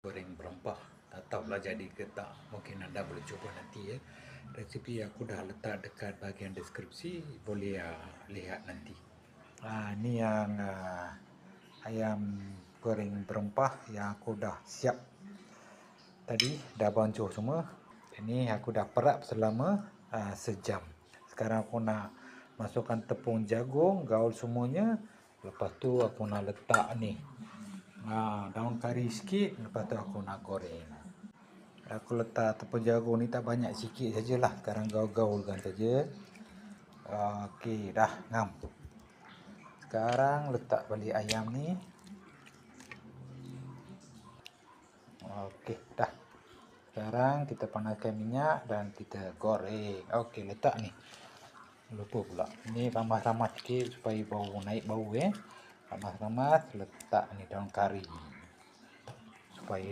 Goreng berempah. Tak tahulah jadi ke tak. Mungkin anda boleh cuba nanti ya. Resipi aku dah letak dekat bahagian deskripsi. Boleh lihat nanti. Ini yang ayam goreng berempah yang aku dah siap. Tadi dah bancuh semua. Ini aku dah perap selama sejam. Sekarang aku nak masukkan tepung jagung, gaul semuanya. Lepas tu aku nak letak ni daun kari sikit. Lepas tu aku nak goreng. Aku letak tepung jagung ni tak banyak, sikit sajalah. Sekarang gaul-gaulkan saja. Okey, dah ngam. Sekarang letak balik ayam ni. Okey, dah. Sekarang kita panaskan minyak dan kita goreng. Okey, letak ni. Lupa pula. Ni ramas-ramas sikit supaya bau naik bau Ramas-ramas, letak ni daun kari supaya